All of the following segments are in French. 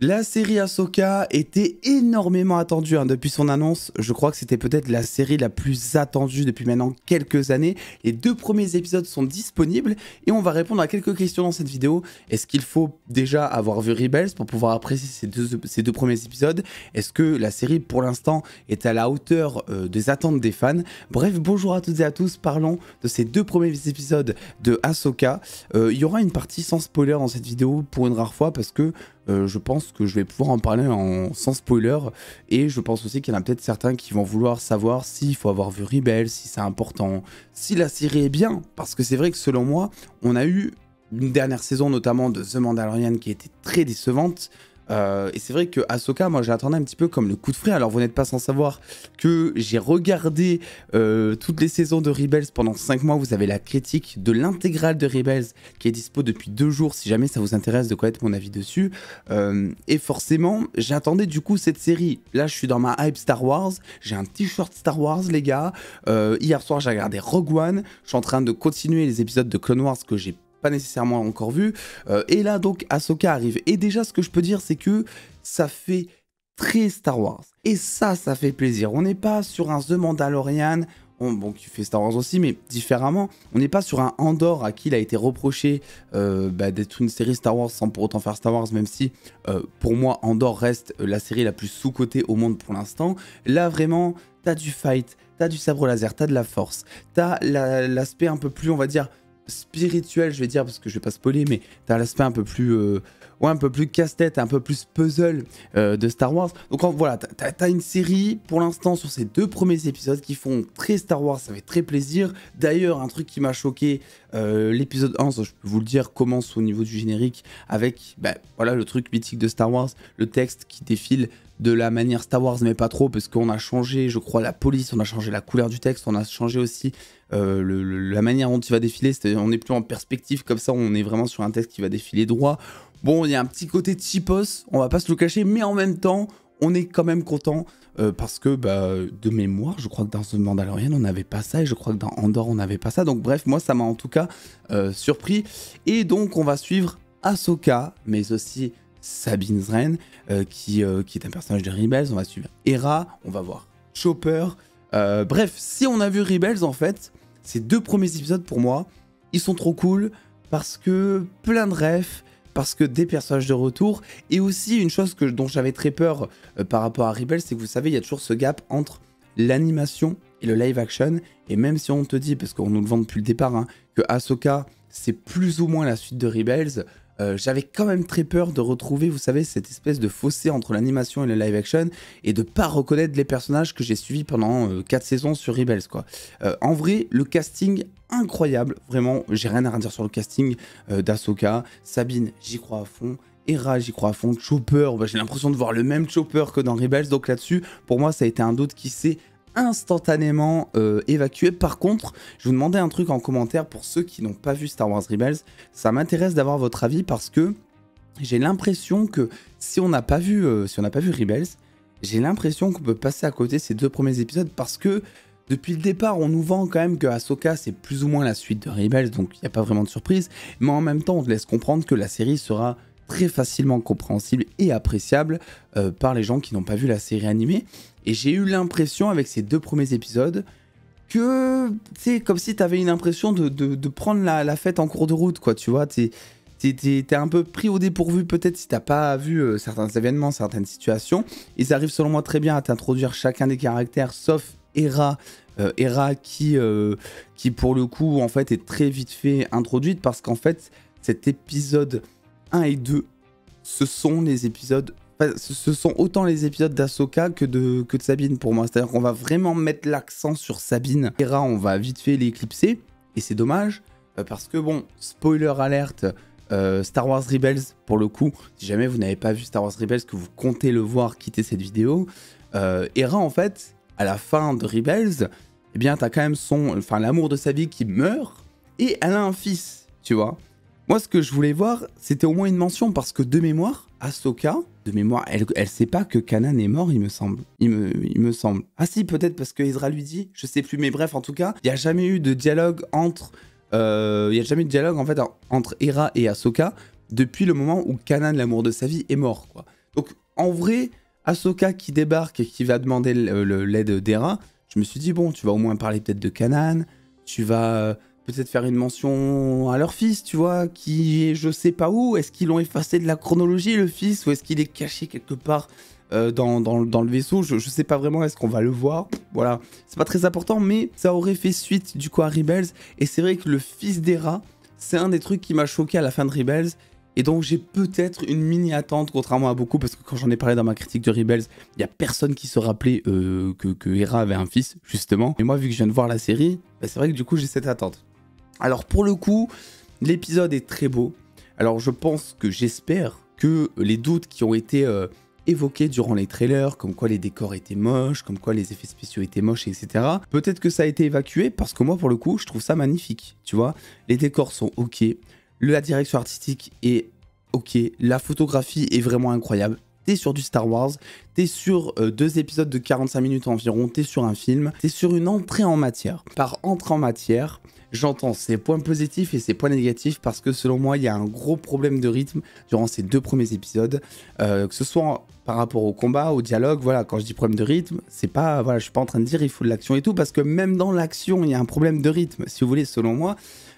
La série Ahsoka était énormément attendue depuis son annonce. Je crois que c'était peut-être la série la plus attendue depuis maintenant quelques années. Les 2 premiers épisodes sont disponibles et on va répondre à quelques questions dans cette vidéo. Est-ce qu'il faut déjà avoir vu Rebels pour pouvoir apprécier ces deux premiers épisodes? Est-ce que la série pour l'instant est à la hauteur des attentes des fans? Bref, bonjour à toutes et à tous, parlons de ces 2 premiers épisodes de Ahsoka. Il y aura une partie sans spoiler dans cette vidéo pour une rare fois parce que je pense que je vais pouvoir en parler sans spoiler, et je pense aussi qu'il y en a peut-être certains qui vont vouloir savoir s'il faut avoir vu Rebels, si c'est important, si la série est bien, parce que c'est vrai que selon moi, on a eu une dernière saison notamment de The Mandalorian qui était très décevante. Et c'est vrai que Ahsoka, moi j'attendais un petit peu comme le coup de frais. Alors vous n'êtes pas sans savoir que j'ai regardé toutes les saisons de Rebels pendant 5 mois. Vous avez la critique de l'intégrale de Rebels qui est dispo depuis 2 jours si jamais ça vous intéresse de connaître mon avis dessus. Et forcément j'attendais du coup cette série. Là je suis dans ma hype Star Wars, j'ai un t-shirt Star Wars les gars. Hier soir j'ai regardé Rogue One, je suis en train de continuer les épisodes de Clone Wars que j'ai pas nécessairement encore vu, et là donc Ahsoka arrive, et déjà ce que je peux dire c'est que ça fait très Star Wars, et ça fait plaisir. On n'est pas sur un The Mandalorian, bon qui fait Star Wars aussi mais différemment, on n'est pas sur un Andor à qui il a été reproché d'être une série Star Wars sans pour autant faire Star Wars, même si pour moi Andor reste la série la plus sous-cotée au monde pour l'instant. Là vraiment t'as du fight, t'as du sabre laser, t'as de la force, t'as l'aspect un peu plus on va dire spirituel, je vais dire, parce que je vais pas spoiler, mais t'as l'aspect un peu plus un peu plus casse-tête, un peu plus puzzle de Star Wars. Donc voilà, t'as une série pour l'instant sur ces 2 premiers épisodes qui font très Star Wars, ça fait très plaisir. D'ailleurs, un truc qui m'a choqué, l'épisode 1, ça, je peux vous le dire, commence au niveau du générique avec voilà, le truc mythique de Star Wars, le texte qui défile de la manière Star Wars, mais pas trop, parce qu'on a changé, je crois, la police, on a changé la couleur du texte, on a changé aussi la manière dont il va défiler, on n'est plus en perspective comme ça, on est vraiment sur un texte qui va défiler droit. Bon, il y a un petit côté cheapos, on va pas se le cacher, mais en même temps, on est quand même content, parce que, de mémoire, je crois que dans The Mandalorian, on n'avait pas ça, et je crois que dans Andor, on n'avait pas ça, donc bref, moi, ça m'a en tout cas surpris. Et donc, on va suivre Ahsoka, mais aussi Sabine Wren, qui est un personnage de Rebels. On va suivre Hera, on va voir Chopper. Bref, si on a vu Rebels, en fait, ces 2 premiers épisodes, pour moi, ils sont trop cool, parce que plein de refs, parce que des personnages de retour, et aussi une chose dont j'avais très peur par rapport à Rebels, c'est que vous savez, il y a toujours ce gap entre l'animation et le live action, et même si on te dit, parce qu'on nous le vend depuis le départ, hein, que Ahsoka, c'est plus ou moins la suite de Rebels, j'avais quand même très peur de retrouver, vous savez, cette espèce de fossé entre l'animation et le live action, et de pas reconnaître les personnages que j'ai suivis pendant 4 saisons sur Rebels, quoi. En vrai, le casting incroyable, vraiment, j'ai rien à redire sur le casting d'Ahsoka. Sabine, j'y crois à fond. Hera, j'y crois à fond. Chopper, j'ai l'impression de voir le même Chopper que dans Rebels, donc là-dessus, pour moi, ça a été un doute qui s'est instantanément évacué. Par contre, je vous demandais un truc en commentaire pour ceux qui n'ont pas vu Star Wars Rebels. Ça m'intéresse d'avoir votre avis parce que j'ai l'impression que si on n'a pas vu Rebels, j'ai l'impression qu'on peut passer à côté ces 2 premiers épisodes parce que depuis le départ, on nous vend quand même que Ahsoka c'est plus ou moins la suite de Rebels, donc il n'y a pas vraiment de surprise. Mais en même temps, on te laisse comprendre que la série sera très facilement compréhensible et appréciable par les gens qui n'ont pas vu la série animée. Et j'ai eu l'impression avec ces 2 premiers épisodes que c'est comme si tu avais une impression de prendre la fête en cours de route, quoi, tu vois. T'es un peu pris au dépourvu peut-être si t'as pas vu certains événements, certaines situations. Ils arrivent selon moi très bien à t'introduire chacun des caractères, sauf Hera. Hera qui pour le coup en fait est très vite fait introduite parce qu'en fait cet épisode 1 et 2 ce sont les épisodes, ce sont autant les épisodes d'Ahsoka que de Sabine pour moi. C'est-à-dire qu'on va vraiment mettre l'accent sur Sabine. Hera, on va vite fait l'éclipser. Et c'est dommage, parce que bon, spoiler alerte, Star Wars Rebels, pour le coup, si jamais vous n'avez pas vu Star Wars Rebels, que vous comptez le voir, quitter cette vidéo, Hera, en fait, à la fin de Rebels, eh bien, t'as quand même l'amour de sa vie qui meurt, et elle a un fils, tu vois. Moi, ce que je voulais voir, c'était au moins une mention, parce que de mémoire, Ahsoka, elle sait pas que Kanan est mort, il me semble. Il me semble. Ah si, peut-être parce que Ezra lui dit, je sais plus, mais bref, en tout cas, il n'y a jamais eu de dialogue entre en fait entre Hera et Ahsoka depuis le moment où Kanan, l'amour de sa vie, est mort, quoi. Donc en vrai, Ahsoka qui débarque et qui va demander l'aide d'Hera, je me suis dit bon, tu vas au moins parler peut-être de Kanan, tu vas peut-être faire une mention à leur fils, tu vois, qui est je sais pas où, est-ce qu'ils l'ont effacé de la chronologie le fils, ou est-ce qu'il est caché quelque part dans le vaisseau, je sais pas vraiment, est-ce qu'on va le voir, voilà, c'est pas très important, mais ça aurait fait suite du coup à Rebels, et c'est vrai que le fils d'Hera, c'est un des trucs qui m'a choqué à la fin de Rebels, et donc j'ai peut-être une mini attente, contrairement à beaucoup, parce que quand j'en ai parlé dans ma critique de Rebels, il y a personne qui se rappelait que Hera avait un fils, justement, et moi vu que je viens de voir la série, bah, c'est vrai que du coup j'ai cette attente. Alors pour le coup, l'épisode est très beau, alors je pense que j'espère que les doutes qui ont été évoqués durant les trailers, comme quoi les décors étaient moches, comme quoi les effets spéciaux étaient moches, etc. Peut-être que ça a été évacué, parce que moi, pour le coup, je trouve ça magnifique, tu vois. Les décors sont ok, la direction artistique est ok, la photographie est vraiment incroyable. T'es sur du Star Wars, t'es sur 2 épisodes de 45 minutes environ, t'es sur un film, t'es sur une entrée en matière. Par entrée en matière, j'entends ses points positifs et ses points négatifs parce que selon moi, il y a un gros problème de rythme durant ces 2 premiers épisodes, que ce soit par rapport au combat, au dialogue, voilà, quand je dis problème de rythme, c'est pas, voilà, je suis pas en train de dire il faut de l'action et tout, parce que même dans l'action, il y a un problème de rythme, si vous voulez, selon moi.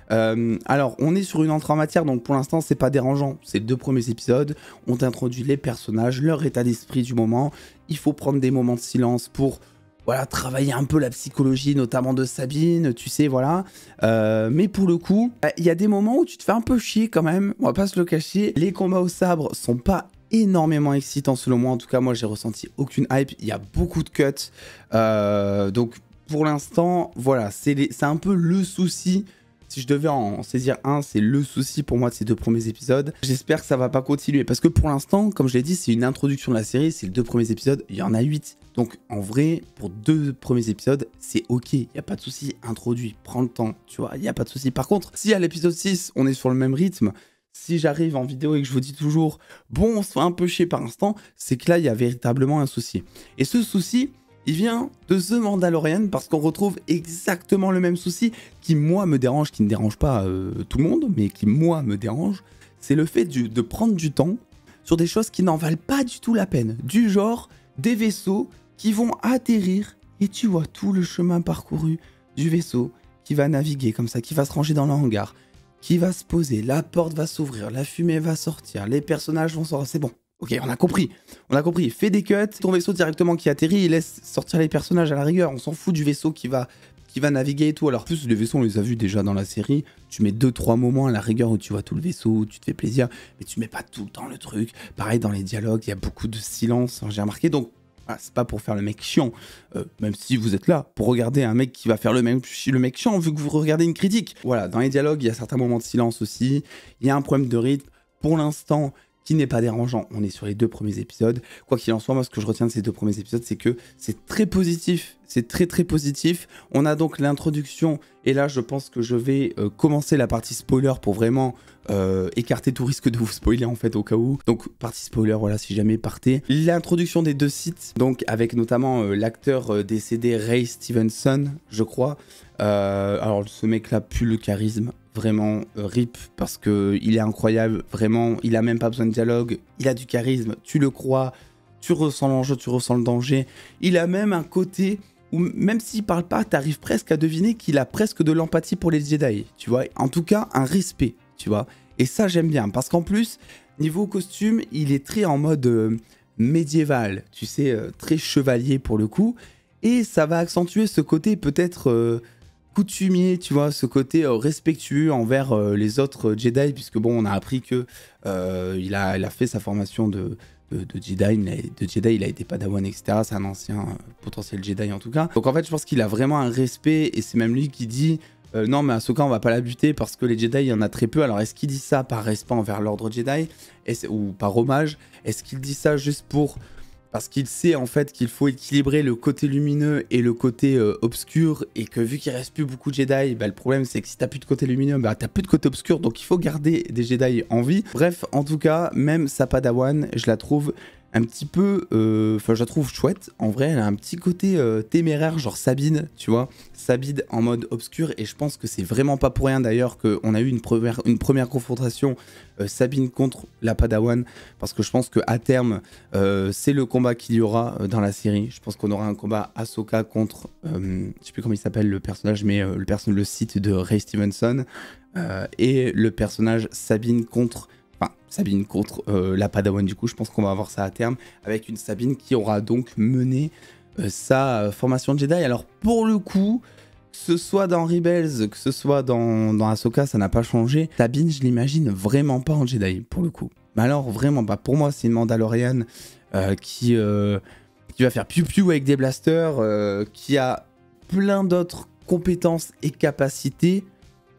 Alors, on est sur une entrée en matière, donc pour l'instant, c'est pas dérangeant. C'est les 2 premiers épisodes, on t'introduit les personnages, leur état d'esprit du moment. Il faut prendre des moments de silence pour, voilà, travailler un peu la psychologie, notamment de Sabine, tu sais, voilà. Mais pour le coup, il y a des moments où tu te fais un peu chier quand même, on va pas se le cacher. Les combats au sabre sont pas énormément excitants selon moi, en tout cas, moi j'ai ressenti aucune hype. Il y a beaucoup de cuts, donc pour l'instant, voilà, c'est un peu le souci. Si je devais en saisir un, c'est le souci pour moi de ces 2 premiers épisodes. J'espère que ça va pas continuer, parce que pour l'instant, comme je l'ai dit, c'est une introduction de la série, c'est les 2 premiers épisodes, il y en a 8. Donc en vrai, pour 2 premiers épisodes, c'est ok, il n'y a pas de souci, introduit, prends le temps, tu vois, il n'y a pas de souci. Par contre, si à l'épisode 6, on est sur le même rythme, si j'arrive en vidéo et que je vous dis toujours, bon, on se fait un peu chier par instant, c'est que là, il y a véritablement un souci. Et ce souci, il vient de The Mandalorian parce qu'on retrouve exactement le même souci qui, moi, me dérange, qui ne dérange pas tout le monde, mais qui, moi, me dérange. C'est le fait de prendre du temps sur des choses qui n'en valent pas du tout la peine. Du genre, des vaisseaux qui vont atterrir et tu vois tout le chemin parcouru du vaisseau qui va naviguer comme ça, qui va se ranger dans le hangar, qui va se poser, la porte va s'ouvrir, la fumée va sortir, les personnages vont sortir, c'est bon. Ok, on a compris, fais des cuts, ton vaisseau directement qui atterrit, il laisse sortir les personnages à la rigueur, on s'en fout du vaisseau qui va naviguer et tout. Alors plus, les vaisseaux on les a vus déjà dans la série, tu mets 2-3 moments à la rigueur où tu vois tout le vaisseau, où tu te fais plaisir, mais tu mets pas tout le temps le truc. Pareil dans les dialogues, il y a beaucoup de silence, j'ai remarqué, donc voilà, c'est pas pour faire le mec chiant, même si vous êtes là pour regarder un mec qui va faire le mec chiant vu que vous regardez une critique. Voilà, dans les dialogues, il y a certains moments de silence aussi, il y a un problème de rythme, pour l'instant, qui n'est pas dérangeant. On est sur les 2 premiers épisodes. Quoi qu'il en soit, moi, ce que je retiens de ces 2 premiers épisodes, c'est que c'est très positif. C'est très, très positif. On a donc l'introduction. Et là, je pense que je vais commencer la partie spoiler pour vraiment écarter tout risque de vous spoiler, en fait, au cas où. Donc, partie spoiler, voilà, si jamais partez. L'introduction des 2 sites, donc avec notamment l'acteur décédé Ray Stevenson, je crois. Alors, ce mec-là pue le charisme. Vraiment, RIP, parce qu'il est incroyable, vraiment, il a même pas besoin de dialogue, il a du charisme, tu le crois, tu ressens l'enjeu, tu ressens le danger. Il a même un côté où, même s'il parle pas, t'arrives presque à deviner qu'il a presque de l'empathie pour les Jedi, tu vois. En tout cas, un respect, tu vois. Et ça, j'aime bien, parce qu'en plus, niveau costume, il est très en mode médiéval, tu sais, très chevalier pour le coup, et ça va accentuer ce côté peut-être... coutumier, tu vois, ce côté respectueux envers les autres Jedi, puisque bon, on a appris que il a fait sa formation de Jedi, il a été Padawan, etc. C'est un ancien potentiel Jedi en tout cas. Donc en fait, je pense qu'il a vraiment un respect, et c'est même lui qui dit non, mais Ahsoka, on va pas la buter parce que les Jedi, il y en a très peu. Alors est-ce qu'il dit ça par respect envers l'ordre Jedi ou par hommage? Est-ce qu'il dit ça juste parce qu'il sait en fait qu'il faut équilibrer le côté lumineux et le côté obscur, et que vu qu'il reste plus beaucoup de Jedi, bah, le problème c'est que si t'as plus de côté lumineux, bah t'as plus de côté obscur, donc il faut garder des Jedi en vie. Bref, en tout cas, même sa Padawan, je la trouve un petit peu, enfin je la trouve chouette, en vrai elle a un petit côté téméraire, genre Sabine, tu vois, Sabine en mode obscur, et je pense que c'est vraiment pas pour rien d'ailleurs qu'on a eu une première confrontation Sabine contre la Padawan, parce que je pense qu'à terme, c'est le combat qu'il y aura dans la série. Je pense qu'on aura un combat Ahsoka contre, je sais plus comment il s'appelle le personnage, mais le site de Ray Stevenson, et le personnage Sabine contre la Padawan. Du coup, je pense qu'on va avoir ça à terme, avec une Sabine qui aura donc mené sa formation Jedi. Alors pour le coup, que ce soit dans Rebels, que ce soit dans Ahsoka, ça n'a pas changé. Sabine, je l'imagine vraiment pas en Jedi, pour le coup. Mais alors, vraiment pas. Pour moi, c'est une Mandaloriane qui va faire piou-piou avec des blasters, qui a plein d'autres compétences et capacités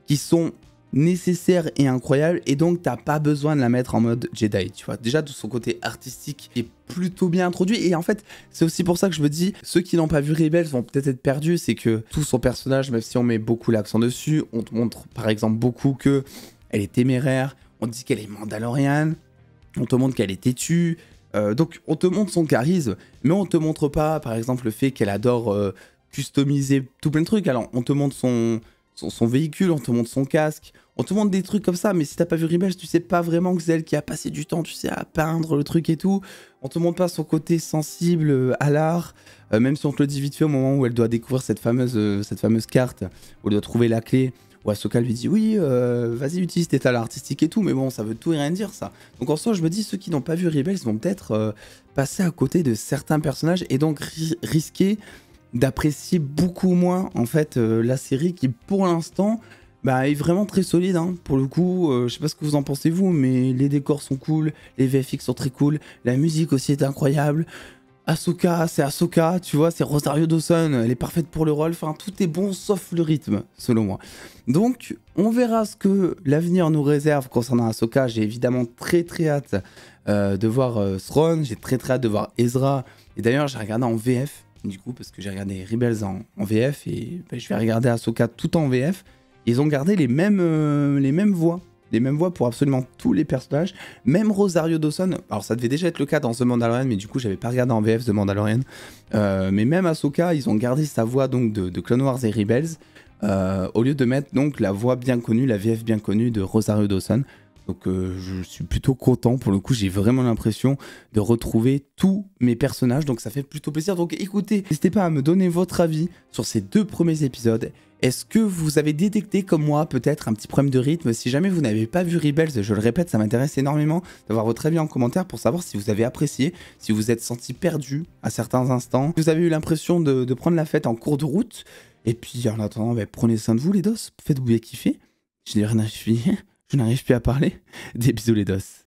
qui sont nécessaires et incroyables, et donc t'as pas besoin de la mettre en mode Jedi, tu vois. Déjà, de son côté artistique est plutôt bien introduit, et en fait, c'est aussi pour ça que je me dis, ceux qui n'ont pas vu Rebels vont peut-être être perdus, c'est que tout son personnage, même si on met beaucoup l'accent dessus, on te montre par exemple beaucoup que elle est téméraire, on te dit qu'elle est mandaloriane, on te montre qu'elle est têtue, donc on te montre son charisme, mais on te montre pas par exemple le fait qu'elle adore customiser tout plein de trucs. Alors on te montre son véhicule, on te montre son casque, on te montre des trucs comme ça, mais si t'as pas vu Rebels, tu sais pas vraiment que c'est elle qui a passé du temps, tu sais, à peindre le truc et tout. On te montre pas son côté sensible à l'art, même si on te le dit vite fait au moment où elle doit découvrir cette fameuse carte, où elle doit trouver la clé, où Ahsoka lui dit oui, vas-y utilise tes talents artistiques et tout, mais bon, ça veut tout et rien dire ça. Donc en soi, je me dis, ceux qui n'ont pas vu Rebels vont peut-être passer à côté de certains personnages, et donc risquer d'apprécier beaucoup moins en fait la série, qui pour l'instant est vraiment très solide, hein. Pour le coup, je sais pas ce que vous en pensez vous, mais les décors sont cool, les VFX sont très cool, la musique aussi est incroyable. Ahsoka, c'est Ahsoka, tu vois, c'est Rosario Dawson, elle est parfaite pour le rôle, enfin tout est bon sauf le rythme, selon moi. Donc on verra ce que l'avenir nous réserve concernant Ahsoka. J'ai évidemment très hâte de voir Thrawn, j'ai très hâte de voir Ezra, et d'ailleurs j'ai regardé en VF, du coup, parce que j'ai regardé Rebels en VF, et je vais regarder Ahsoka tout en VF. Ils ont gardé les mêmes voix. Les mêmes voix pour absolument tous les personnages. Même Rosario Dawson, alors ça devait déjà être le cas dans The Mandalorian, mais du coup j'avais pas regardé en VF The Mandalorian. Mais même Ahsoka, ils ont gardé sa voix donc de Clone Wars et Rebels, au lieu de mettre donc la voix bien connue, la VF bien connue de Rosario Dawson. Donc je suis plutôt content, pour le coup j'ai vraiment l'impression de retrouver tous mes personnages, donc ça fait plutôt plaisir. Donc écoutez, n'hésitez pas à me donner votre avis sur ces 2 premiers épisodes. Est-ce que vous avez détecté comme moi peut-être un petit problème de rythme? Si jamais vous n'avez pas vu Rebels, je le répète, ça m'intéresse énormément d'avoir votre avis en commentaire pour savoir si vous avez apprécié, si vous êtes senti perdu à certains instants, si vous avez eu l'impression de prendre la fête en cours de route. Et puis en attendant, prenez soin de vous les dos, faites-vous bien kiffer. Je n'arrive plus à parler. Des bisous les dos.